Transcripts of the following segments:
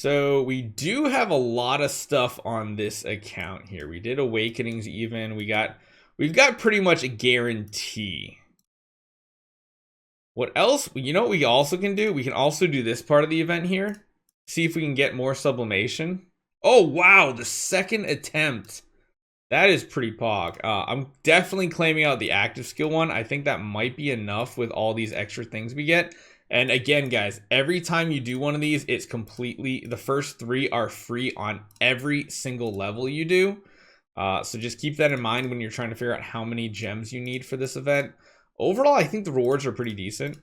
So we do have a lot of stuff on this account here. We did Awakenings even. We've got pretty much a guarantee. What else? You know what we also can do? We can also do this part of the event here. See if we can get more sublimation. Oh, wow. The second attempt. That is pretty pog. I'm definitely claiming out the active skill one. I think that might be enough with all these extra things we get. And again, guys, every time you do one of these, it's completely, the first 3 are free on every single level you do. So just keep that in mind when you're trying to figure out how many gems you need for this event. Overall, I think the rewards are pretty decent.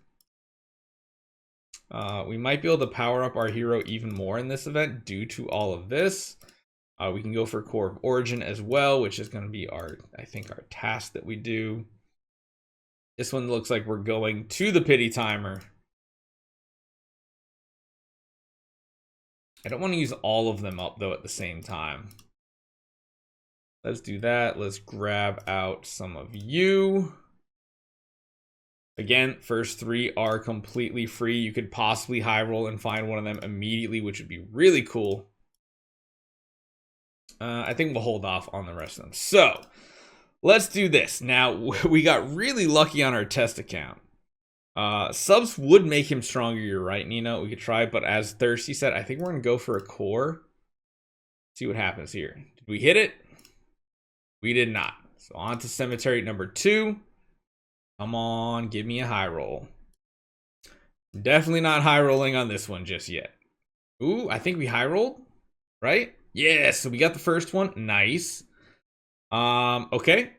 We might be able to power up our hero even more in this event due to all of this. We can go for Core of Origin as well, which is going to be I think our task that we do. This one looks like we're going to the pity timer. I don't want to use all of them up though at the same time. Let's do that. Let's grab out some of you. Again, first 3 are completely free. You could possibly high roll and find one of them immediately, which would be really cool. I think we'll hold off on the rest of them. So let's do this. Now, we got really lucky on our test account. Subs would make him stronger, you're right, Nino. We could try, but as Thirsty said, I think we're going to go for a core. See what happens here. Did we hit it? We did not. So on to Cemetery number 2. Come on, give me a high roll. Definitely not high rolling on this one just yet. Ooh, I think we high rolled, right? Yeah, so we got the first one. Nice. Okay.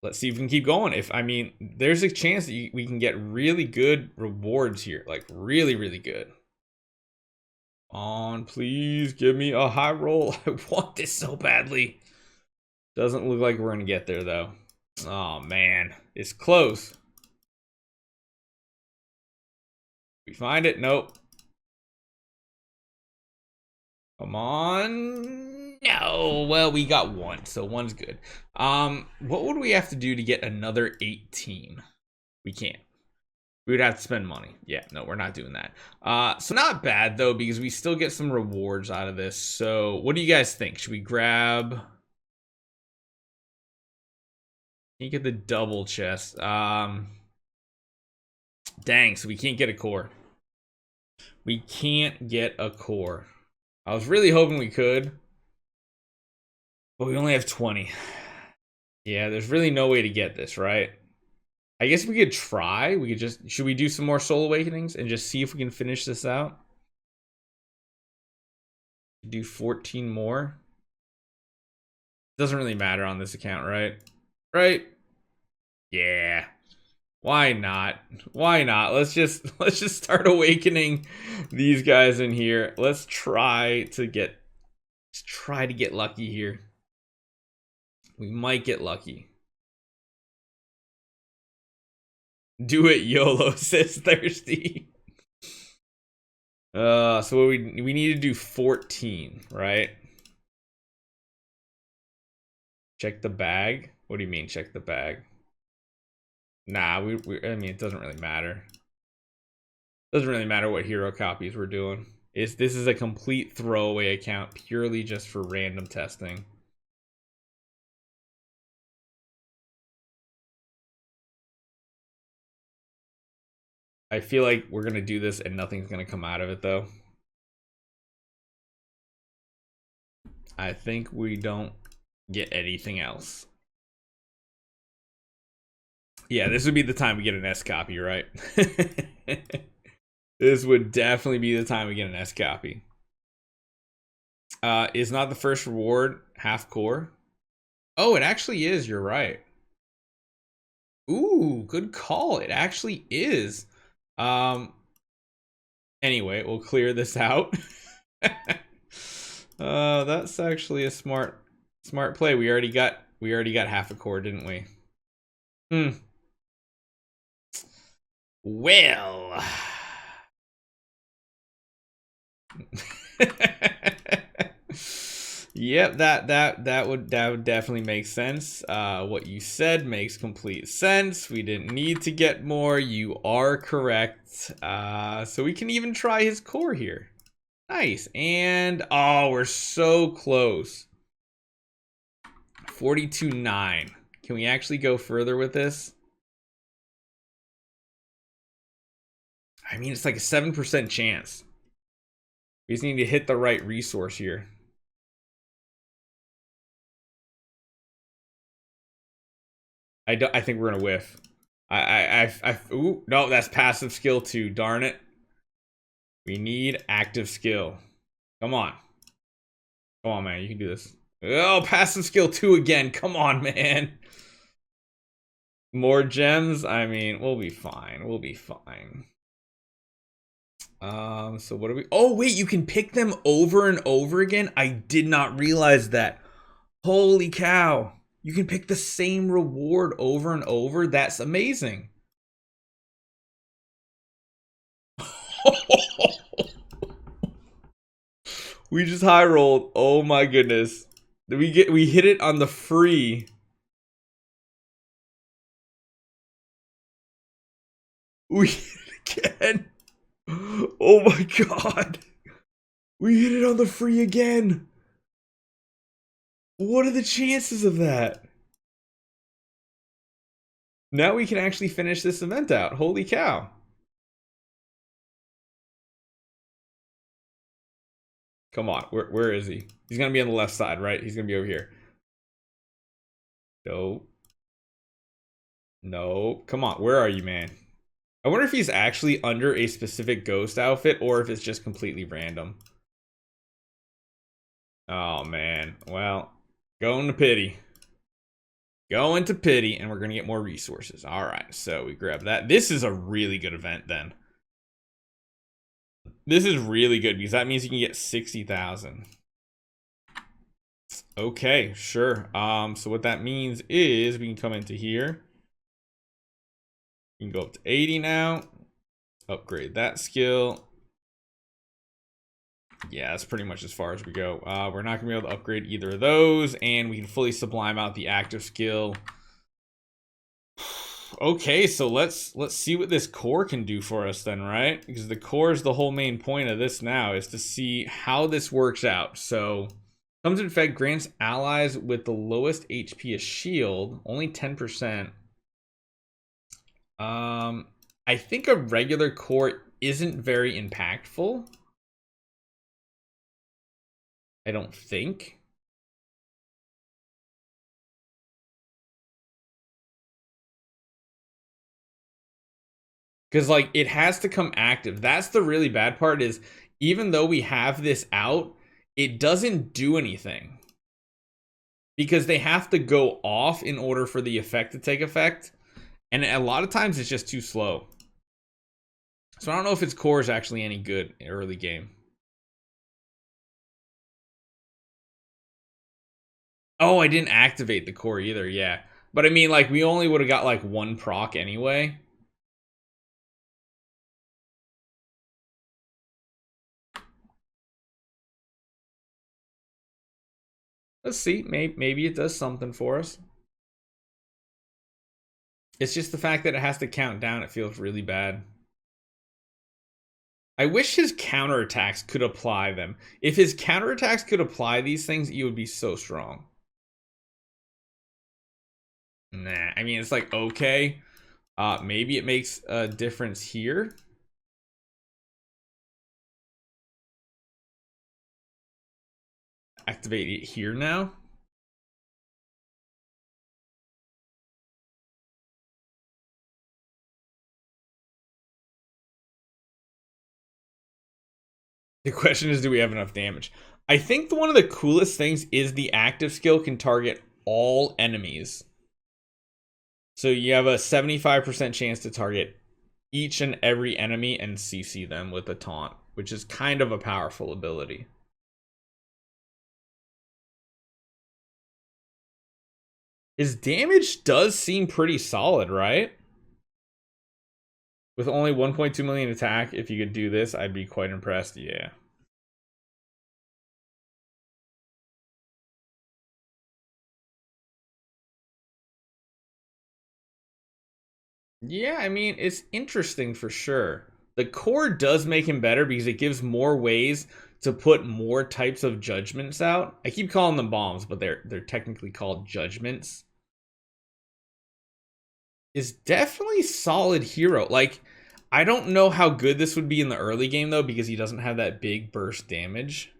Let's see if we can keep going. I mean, there's a chance that we can get really good rewards here. Like, really, really good. On, please give me a high roll. I want this so badly. Doesn't look like we're going to get there, though. Oh, man. It's close. We find it? Nope. Come on. No. Well, we got 1, so 1's good. What would we have to do to get another 18? We can't. We would have to spend money. Yeah, no, we're not doing that. So not bad, though, because we still get some rewards out of this. So what do you guys think? Should we grab... You get the double chest. Dang, so we can't get a core. We can't get a core. I was really hoping we could, but we only have 20. Yeah, there's really no way to get this, right? I guess we could try. We could just... Should we do some more Soul Awakenings and just see if we can finish this out? Do 14 more. Doesn't really matter on this account, right? Right? Yeah. Why not? Why not? Let's just start awakening these guys in here. Let's try to get lucky here. We might get lucky. Do it, YOLO, says Thirsty. So we need to do 14, right? Check the bag. What do you mean check the bag? Nah, I mean, it doesn't really matter. Doesn't really matter what hero copies we're doing. This is a complete throwaway account purely just for random testing. I feel like we're gonna do this and nothing's gonna come out of it though. I think we don't get anything else. Yeah, this would be the time we get an S copy, right? This would definitely be the time we get an S copy. Is not the first reward half core? Oh, it actually is. You're right. Ooh, good call. It actually is. Anyway, we'll clear this out. That's actually a smart play. We already got half a core, didn't we? Well. Yep, that would definitely make sense. What you said makes complete sense. We didn't need to get more. You are correct. So we can even try his core here. Nice. And, oh, we're so close. 42.9. Can we actually go further with this? I mean, it's like a 7% chance. We just need to hit the right resource here. I think we're gonna whiff. Ooh, no, that's passive skill 2. Darn it. We need active skill. Come on. Come on, man. You can do this. Oh, passive skill 2 again. Come on, man. More gems. I mean, we'll be fine. We'll be fine. So what do we... Oh, wait, you can pick them over and over again? I did not realize that. Holy cow. You can pick the same reward over and over? That's amazing. We just high rolled. Oh my goodness. We hit it on the free. We hit it again. Oh my god. We hit it on the free again. What are the chances of that? Now we can actually finish this event out. Holy cow. Come on. Where is he? He's going to be on the left side, right? He's going to be over here. No. No. Come on. Where are you, man? I wonder if he's actually under a specific ghost outfit or if it's just completely random. Oh, man. Well, going to pity. Going to pity, and we're going to get more resources. All right, so we grab that. This is a really good event, then. This is really good, because that means you can get 60,000. Okay, sure. So what that means is we can come into here. You can go up to 80 now. Upgrade that skill. Yeah, that's pretty much as far as we go. We're not gonna be able to upgrade either of those, and we can fully sublime out the active skill. Okay, so let's see what this core can do for us then, right? Because the core is the whole main point of this now, is to see how this works out. So comes in effect, grants allies with the lowest HP a shield, only 10%. I think a regular core isn't very impactful. I don't think. Because, like, it has to come active. That's the really bad part, is even though we have this out, it doesn't do anything. Because they have to go off in order for the effect to take effect. And a lot of times it's just too slow. So I don't know if its core is actually any good early game. Oh, I didn't activate the core either, yeah. But I mean, like, we only would have got, like, 1 proc anyway. Let's see. Maybe it does something for us. It's just the fact that it has to count down. It feels really bad. I wish his counterattacks could apply them. If his counterattacks could apply these things, he would be so strong. Nah, I mean, it's like, okay. Maybe it makes a difference here. Activate it here now. The question is, do we have enough damage? I think one of the coolest things is the active skill can target all enemies. So you have a 75% chance to target each and every enemy and CC them with a taunt, which is kind of a powerful ability. His damage does seem pretty solid, right? With only 1.2 million attack, if you could do this, I'd be quite impressed. Yeah. Yeah, I mean, it's interesting for sure. The core does make him better because it gives more ways to put more types of judgments out. I keep calling them bombs, but they're technically called judgments. Is definitely solid hero. Like, I don't know how good this would be in the early game though, because he doesn't have that big burst damage.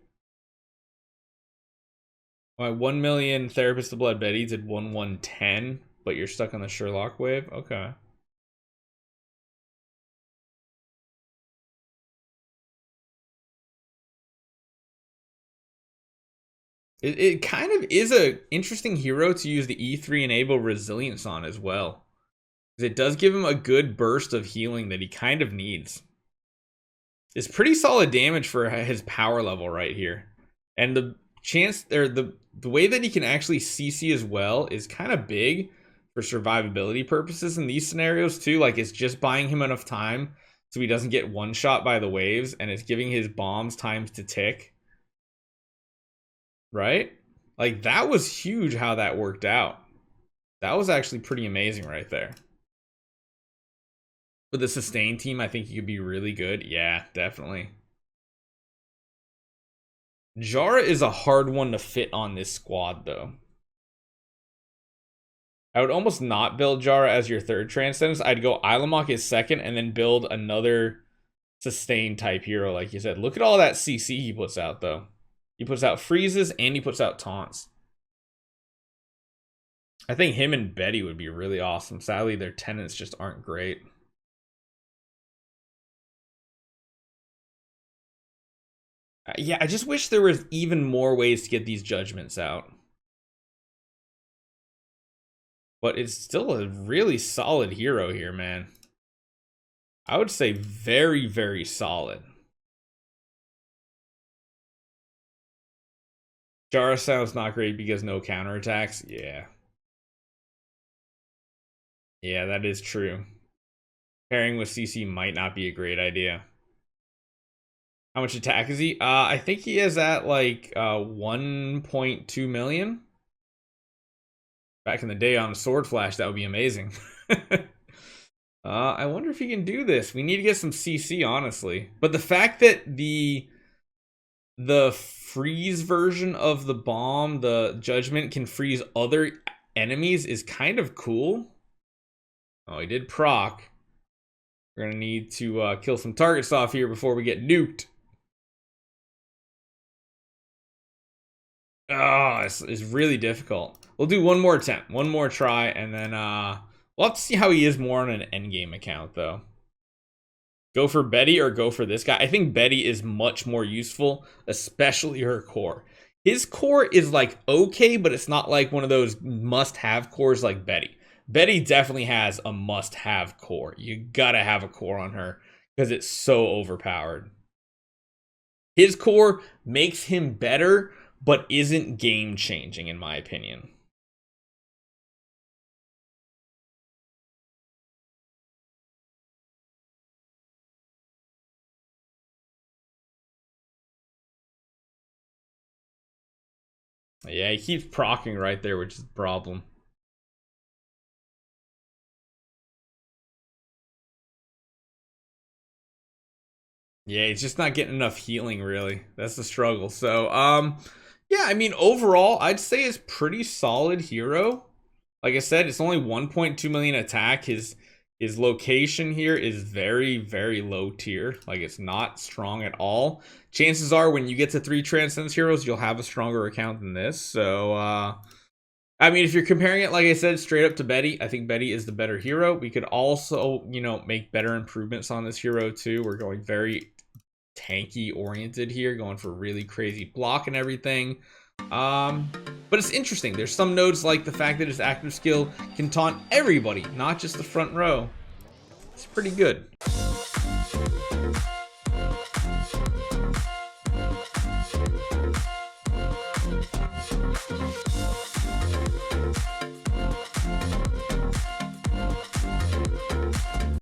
My 1 million Therapist of Blood Betty did 1/110, but you're stuck on the Sherlock wave. Okay. It kind of is a interesting hero to use the E3 enable resilience on as well. It does give him a good burst of healing that he kind of needs. It's pretty solid damage for his power level right here. And the chance there, the way that he can actually CC as well is kind of big for survivability purposes in these scenarios too. Like, it's just buying him enough time so he doesn't get one shot by the waves, and it's giving his bombs times to tick. Right? Like, that was huge how that worked out. That was actually pretty amazing right there. With the sustain team, I think you could be really good. Yeah, definitely. Jara is a hard one to fit on this squad, though. I would almost not build Jara as your third Transcendence. I'd go Ilamok as second, and then build another sustain type hero, like you said. Look at all that CC he puts out, though. He puts out freezes, and he puts out taunts. I think him and Betty would be really awesome. Sadly, their tenants just aren't great. Yeah, I just wish there was even more ways to get these judgments out. But it's still a really solid hero here, man. I would say very, very solid. Jara sounds not great because no counterattacks. Yeah. Yeah, that is true. Pairing with CC might not be a great idea. How much attack is he? I think he is at like 1.2 million. Back in the day on Sword Flash, that would be amazing. I wonder if he can do this. We need to get some CC, honestly. But the fact that the freeze version of the bomb, the judgment, can freeze other enemies is kind of cool. Oh, he did proc. We're gonna need to kill some targets off here before we get nuked. Oh, it's really difficult. We'll do one more attempt, one more try, and then we'll have to see how he is more on an endgame account, though. Go for Betty or go for this guy? I think Betty is much more useful, especially her core. His core is like okay, but it's not like one of those must-have cores like Betty. Betty definitely has a must-have core. You gotta have a core on her because it's so overpowered. His core makes him better, but isn't game-changing in my opinion. Yeah, he keeps proccing right there, which is the problem. Yeah, he's just not getting enough healing, really. That's the struggle. So, yeah, I mean, overall, I'd say it's pretty solid hero. Like I said, it's only 1.2 million attack. His location here is very, very low tier. Like, it's not strong at all. Chances are when you get to 3 Transcendence heroes, you'll have a stronger account than this. So, I mean, if you're comparing it, like I said, straight up to Betty, I think Betty is the better hero. We could also, you know, make better improvements on this hero too. We're going very tanky oriented here, going for really crazy block and everything. But it's interesting. There's some nodes like the fact that his active skill can taunt everybody, not just the front row. It's pretty good.